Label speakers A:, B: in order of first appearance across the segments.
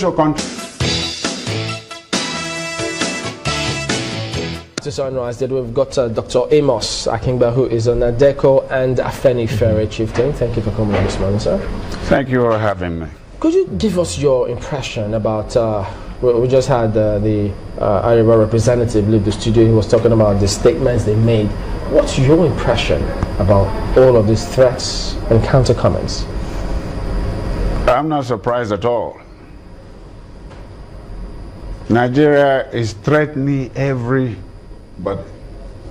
A: To sunrise that we've got Dr. AMOS AKINGBA, who is on NADECO and AFENIFERE chieftain. Thank you for coming on this morning, sir.
B: Thank you for having me.
A: Could you give us your impression about, we just had the Iowa representative leave the studio. He was talking about the statements they made. What's your impression about all of these threats and counter comments?
B: I'm not surprised at all. Nigeria is threatening everybody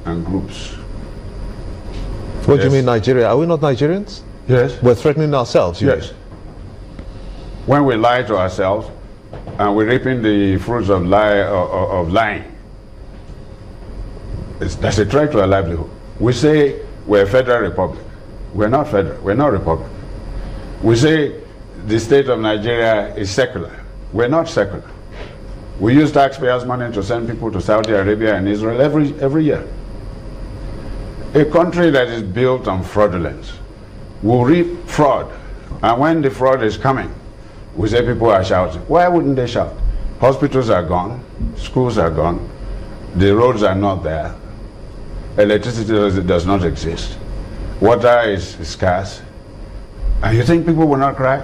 B: and groups.
C: What do you mean, Nigeria? Are we not Nigerians?
B: Yes.
C: We're threatening ourselves,
B: yes.
C: Mean?
B: When we lie to ourselves and we're reaping the fruits of lying, that's a threat to our livelihood. We say we're a federal republic. We're not federal. We're not republic. We say the state of Nigeria is secular. We're not secular. We use taxpayers' money to send people to Saudi Arabia and Israel every year. A country that is built on fraudulence will reap fraud. And when the fraud is coming, we say people are shouting. Why wouldn't they shout? Hospitals are gone. Schools are gone. The roads are not there. Electricity does not exist. Water is scarce. And you think people will not cry?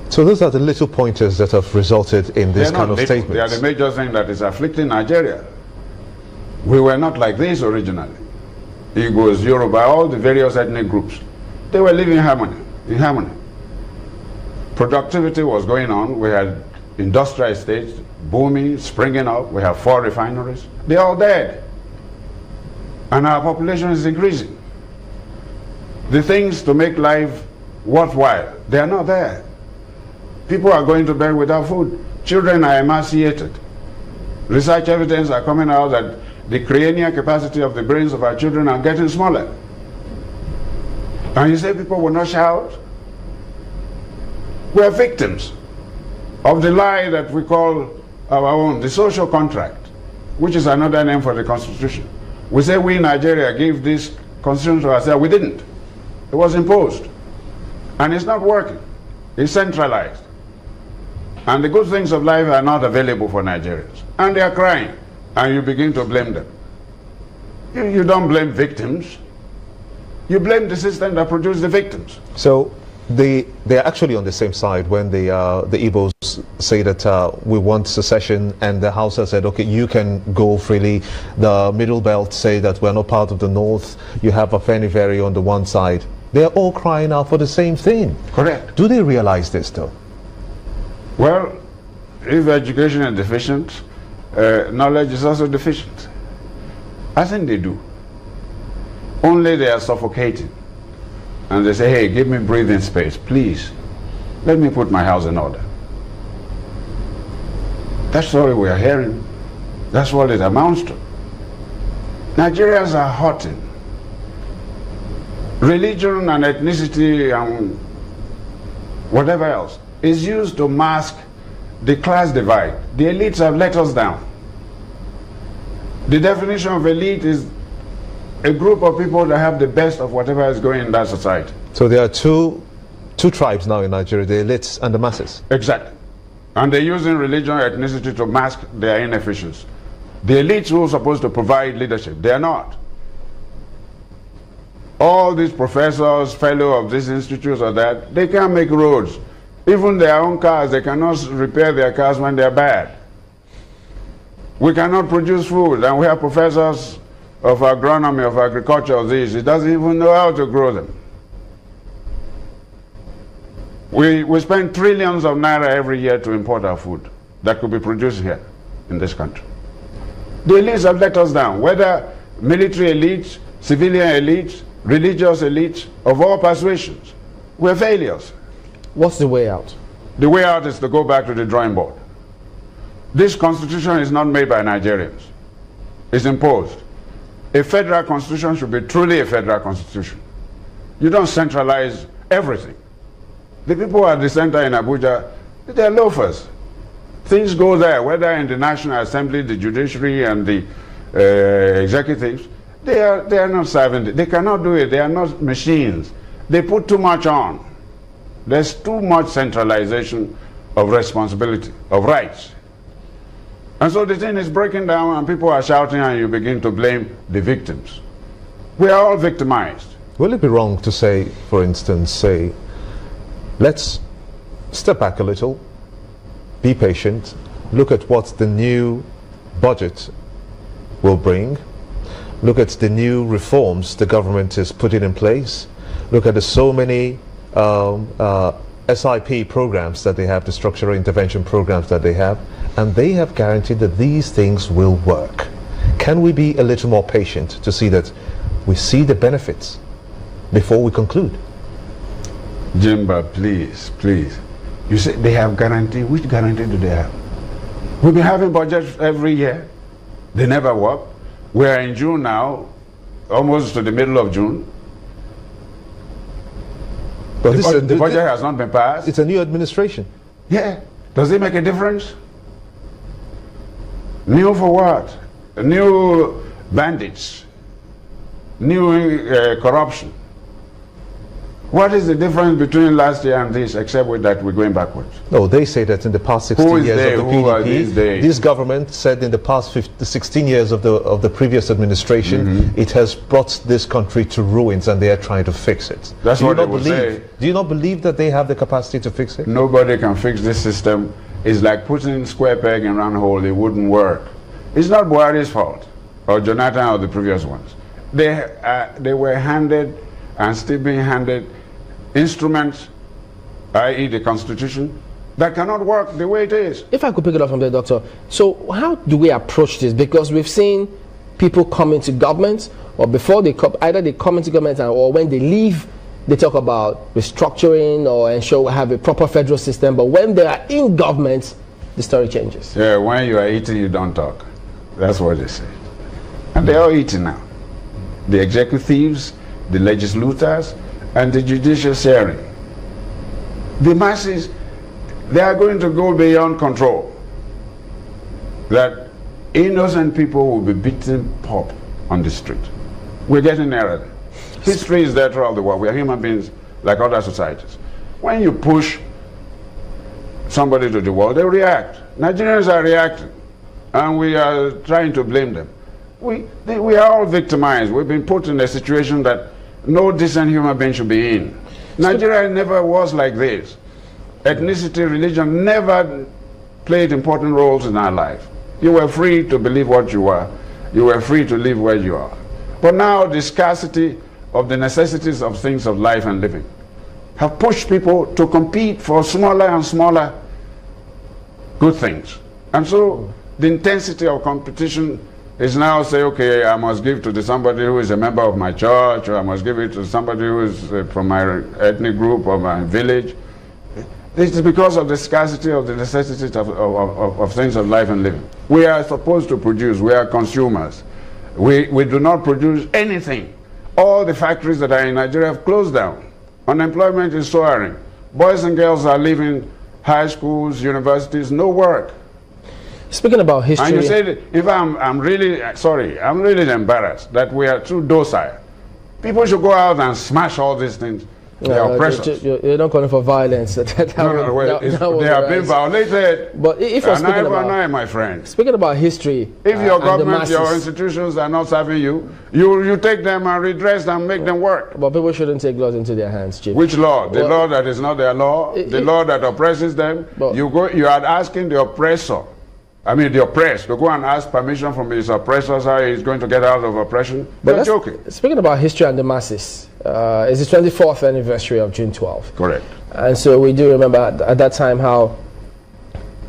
C: So those are the little pointers that have resulted in this kind of statement.
B: They are the major thing that is afflicting Nigeria. We were not like this originally. Igbos, Yoruba, all the various ethnic groups, they were living in harmony. Productivity was going on. We had industrial estates booming, springing up. We have 4 refineries. They're all dead. And our population is increasing. The things to make life worthwhile, they are not there. People are going to bed without food. Children are emaciated. Research evidence are coming out that the cranial capacity of the brains of our children are getting smaller. And you say people will not shout? We are victims of the lie that we call our own, the social contract, which is another name for the Constitution. We say we in Nigeria gave this Constitution to ourselves. We didn't. It was imposed. And it's not working. It's centralized. And the good things of life are not available for Nigerians. And they are crying. And you begin to blame them. You don't blame victims. You blame the system that produced the victims.
C: So they're actually on the same side when the Igbos say that we want secession, and the Hausa said, okay, you can go freely. The Middle Belt say that we're not part of the North. You have AFENIFERE on the one side. They're all crying out for the same thing.
B: Correct.
C: Do they realize this though?
B: Well, if education is deficient, knowledge is also deficient. I think they do. Only they are suffocating. And they say, hey, give me breathing space, please. Let me put my house in order. That's all we are hearing. That's what it amounts to. Nigerians are hurting. Religion and ethnicity and whatever else is used to mask the class divide. The elites have let us down. The definition of elite is a group of people that have the best of whatever is going in that society.
C: So there are two tribes now in Nigeria, the elites and the masses.
B: Exactly. And they're using religion and ethnicity to mask their inefficiency. The elites who are supposed to provide leadership, they are not. All these professors, fellows of these institutes or that, they can't make roads. Even their own cars, they cannot repair their cars when they're bad. We cannot produce food, and we have professors of agronomy, of agriculture, of this. He doesn't even know how to grow them. We spend trillions of naira every year to import our food that could be produced here in this country. The elites have let us down, whether military elites, civilian elites, religious elites, of all persuasions. We're failures.
A: What's the way out?
B: The way out is to go back to the drawing board. This constitution is not made by Nigerians. It's imposed. A federal constitution should be truly a federal constitution. You don't centralize everything. The people at the center in Abuja, they're loafers. Things go there, whether in the National Assembly, the judiciary, and the executives. They are not serving. They cannot do it. They are not machines. They put too much on. There's too much centralization of responsibility, of rights. And so the thing is breaking down and people are shouting and you begin to blame the victims. We are all victimized.
C: Will it be wrong to say, for instance, let's step back a little, be patient, look at what the new budget will bring, look at the new reforms the government is putting in place, look at the so many SIP programs that they have, the structural intervention programs that they have, and they have guaranteed that these things will work. Can we be a little more patient to see that we see the benefits before we conclude?
B: Jimba, please, please. You say they have guarantee. Which guarantee do they have? We've been having budgets every year. They never work. We are in June now, almost to the middle of June.
C: But
B: the budget has not been passed.
C: It's a new administration.
B: Yeah. Does it make a difference? New for what? New bandits. New corruption. What is the difference between last year and this, except with that we're going backwards?
C: No, they say that in the past 16 years of the PDP,
B: this
C: government said in the past 16 years of the previous administration, it has brought this country to ruins and they are trying to fix it.
B: That's what they would say.
C: Do you not believe that they have the capacity to fix it?
B: Nobody can fix this system. It's like putting square peg in round hole. It wouldn't work. It's not Buhari's fault, or Jonathan or the previous ones. They were handed and still being handed instruments, i.e. the Constitution, that cannot work the way it is.
A: If I could pick it up from there, Doctor. So how do we approach this? Because we've seen people come into government, or before they come, either they come into government or when they leave, they talk about restructuring or ensure we have a proper federal system. But when they are in government, the story changes.
B: Yeah, when you are eating, you don't talk. That's what they say. And they're all eating now. The executives, the legislators, and the judiciary. The masses, they are going to go beyond control. That innocent people will be beaten up on the street. We're getting there. History is there throughout the world. We are human beings like other societies. When you push somebody to the wall, they react. Nigerians are reacting, and we are trying to blame them. We are all victimized. We've been put in a situation that no decent human being should be in. Nigeria never was like this. Ethnicity, religion never played important roles in our life. You were free to believe what you were. You were free to live where you are. But now the scarcity of the necessities of things of life and living have pushed people to compete for smaller and smaller good things. And so the intensity of competition is now say, okay, I must give to somebody who is a member of my church, or I must give it to somebody who is from my ethnic group or my village. This is because of the scarcity of the necessities of things of life and living. We are supposed to produce. We are consumers. We do not produce anything. All the factories that are in Nigeria have closed down. Unemployment is soaring. Boys and girls are leaving high schools, universities, no work.
A: Speaking about history,
B: and you said, if I'm really sorry, I'm really embarrassed that we are too docile. People should go out and smash all these things. They are oppressors.
A: You're not calling for violence. They
B: are being violated.
A: But if you're speaking about,
B: my friend.
A: Speaking about history,
B: if your government, your institutions are not serving you, you take them and redress them, make them work.
A: But people shouldn't take laws into their hands, Chief.
B: Which law? The law that is not their law, the law that oppresses them. You are asking the oppressor, the oppressed, to go and ask permission from his oppressors how he's going to get out of oppression. But you're joking.
A: Speaking about history and the masses, it's the 24th anniversary of June 12th.
B: Correct. And
A: so we do remember at that time how,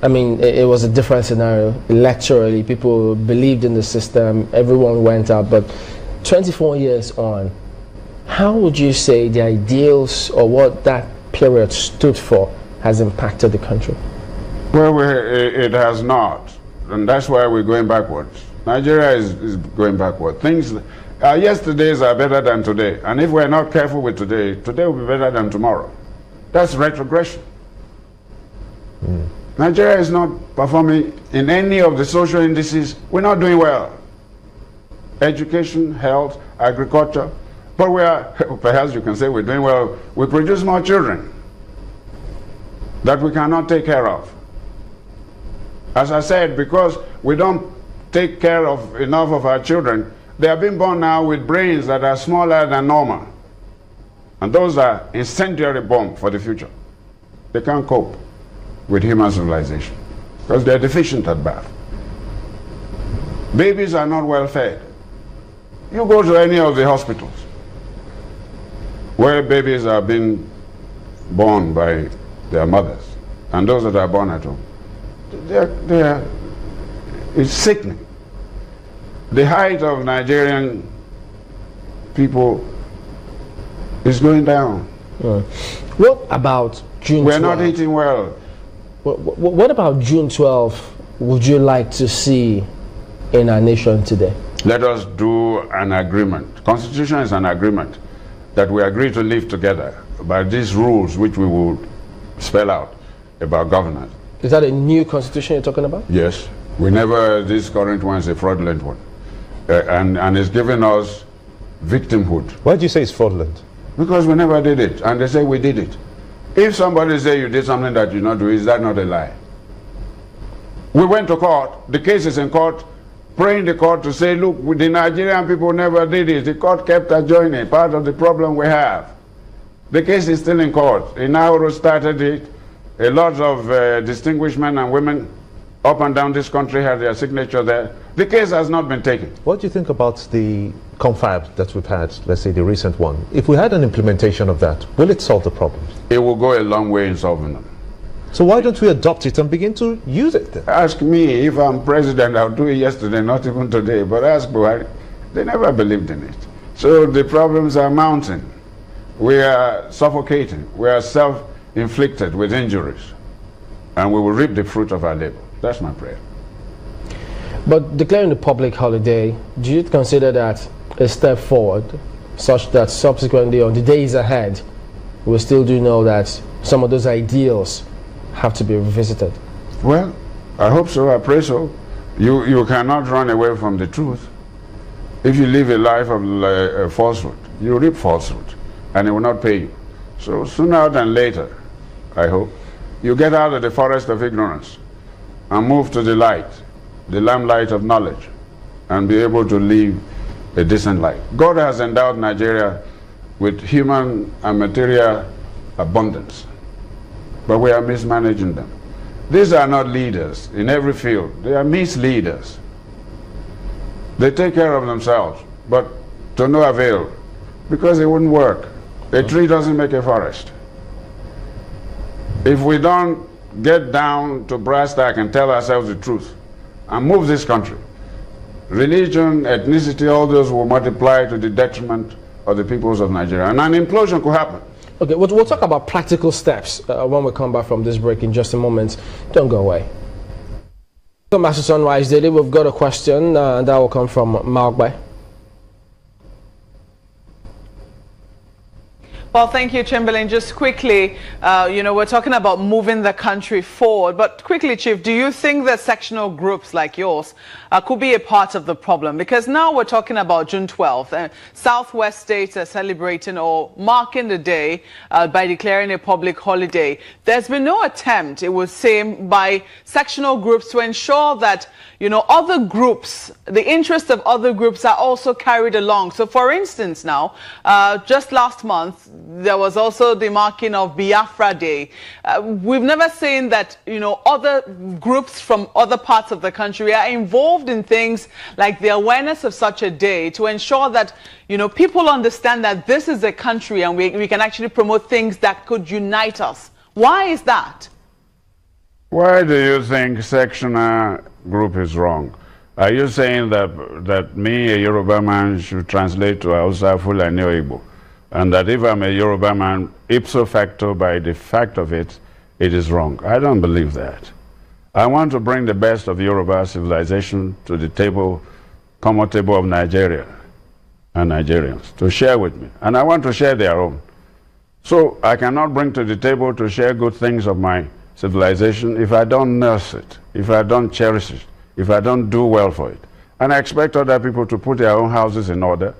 A: it was a different scenario. Electorally, people believed in the system, everyone went out. But 24 years on, how would you say the ideals or what that period stood for has impacted the country?
B: Well, it has not, and that's why we're going backwards. Nigeria is going backward. Things, yesterdays are better than today, and if we're not careful with today, today will be better than tomorrow. That's retrogression. Nigeria is not performing in any of the social indices. We're not doing well. Education, health, agriculture, but we are, perhaps you can say we're doing well. We produce more children. that we cannot take care of. As I said, because we don't take care of enough of our children, they are being born now with brains that are smaller than normal. And those are incendiary bombs for the future. They can't cope with human civilization because they're deficient at birth. Babies are not well fed. You go to any of the hospitals where babies are being born by their mothers and those that are born at home. It's sickening. The height of Nigerian people is going down.
A: What about June 12th?
B: We're not eating well.
A: What about June 12th would you like to see in our nation today?
B: Let us do an agreement. Constitution is an agreement that we agree to live together by these rules which we will spell out about governance.
A: Is that a new constitution you're talking about?
B: Yes. This current one is a fraudulent one. And it's giving us victimhood.
C: Why do you say it's fraudulent?
B: Because we never did it, and they say we did it. If somebody say you did something that you not do, is that not a lie? We went to court, the case is in court, praying the court to say, look, the Nigerian people never did it. The court kept adjoining, part of the problem we have. The case is still in court. In Nauru started it. A lot of distinguished men and women up and down this country had their signature there. The case has not been taken.
C: What do you think about the confab that we've had, let's say the recent one? If we had an implementation of that, will it solve the problems?
B: It will go a long way in solving them.
C: So why don't we adopt it and begin to use it then?
B: Ask me, if I'm president, I'll do it yesterday, not even today. But ask Buhari, they never believed in it. So the problems are mounting. We are suffocating. We are self-inflicted with injuries. And we will reap the fruit of our labor. That's my prayer.
A: But declaring the public holiday, do you consider that a step forward, such that subsequently on the days ahead, we still do know that some of those ideals have to be revisited?
B: Well, I hope so. I pray so. You cannot run away from the truth. If you live a life of falsehood, you reap falsehood, and it will not pay you. So sooner than later, I hope, you get out of the forest of ignorance and move to the light, the lamplight of knowledge, and be able to live a decent life. God has endowed Nigeria with human and material abundance, but we are mismanaging them. These are not leaders in every field. They are misleaders. They take care of themselves, but to no avail, because it wouldn't work. A tree doesn't make a forest. If we don't get down to brass tack and tell ourselves the truth and move this country, religion, ethnicity, all those will multiply to the detriment of the peoples of Nigeria, and an implosion could happen.
A: Okay, we'll talk about practical steps when we come back from this break in just a moment. Don't go away. Welcome back to Sunrise Daily. We've got a question that will come from Malkbay.
D: Well, thank you, Chamberlain. Just quickly, we're talking about moving the country forward. But quickly, Chief, do you think that sectional groups like yours could be a part of the problem? Because now we're talking about June 12th. Southwest states are celebrating or marking the day by declaring a public holiday. There's been no attempt, it would seem, by sectional groups to ensure that, other groups, the interests of other groups are also carried along. So, for instance, now, just last month, there was also the marking of Biafra Day. We've never seen that, other groups from other parts of the country are involved in things like the awareness of such a day to ensure that, people understand that this is a country and we can actually promote things that could unite us. Why is that?
B: Why do you think sectional group is wrong? Are you saying that me, a Yoruba man, should translate to Hausa, Fulani, or Igbo? And that if I'm a Yoruba man, ipso facto, by the fact of it, it is wrong? I don't believe that. I want to bring the best of Yoruba civilization to the table, common table of Nigeria and Nigerians, to share with me. And I want to share their own. So I cannot bring to the table to share good things of my civilization if I don't nurse it, if I don't cherish it, if I don't do well for it. And I expect other people to put their own houses in order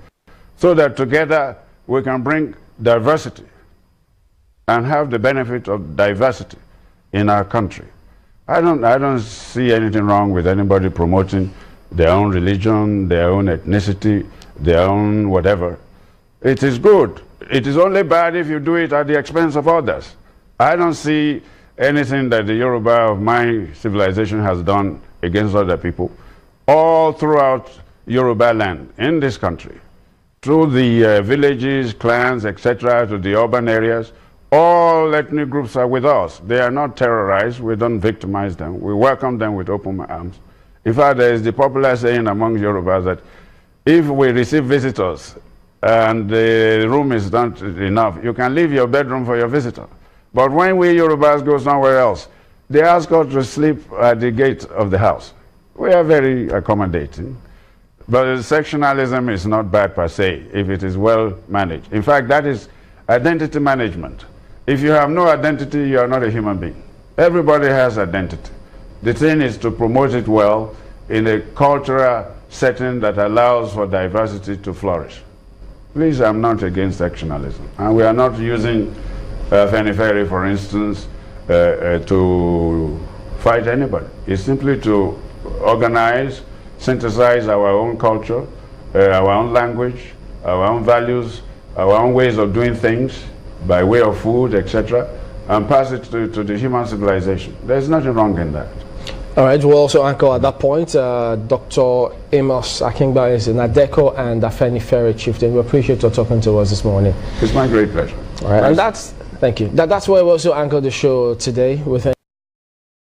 B: so that together we can bring diversity and have the benefit of diversity in our country. I don't see anything wrong with anybody promoting their own religion, their own ethnicity, their own whatever. It is good. It is only bad if you do it at the expense of others. I don't see anything that the Yoruba of my civilization has done against other people. All throughout Yoruba land in this country, through the villages, clans, etc., to the urban areas, all ethnic groups are with us. They are not terrorized. We don't victimize them. We welcome them with open arms. In fact, there is the popular saying among Yorubas that if we receive visitors and the room is not enough, you can leave your bedroom for your visitor. But when we Yorubas go somewhere else, they ask us to sleep at the gate of the house. We are very accommodating. But sectionalism is not bad per se if it is well managed. In fact, that is identity management. If you have no identity, you are not a human being. Everybody has identity. The thing is to promote it well in a cultural setting that allows for diversity to flourish. Please, I'm not against sectionalism. And we are not using AFENIFERE, for instance, to fight anybody. It's simply to organize, synthesize our own culture, our own language, our own values, our own ways of doing things by way of food, etc., and pass it to the human civilization. There's nothing wrong in that.
A: All right, we'll also anchor at that point. Dr. AMOS AKINGBA is an NADECO and AFENIFERE chieftain. We appreciate your talking to us this morning.
B: It's my great pleasure.
A: All right, and that's, thank you. That's where we also anchor the show today with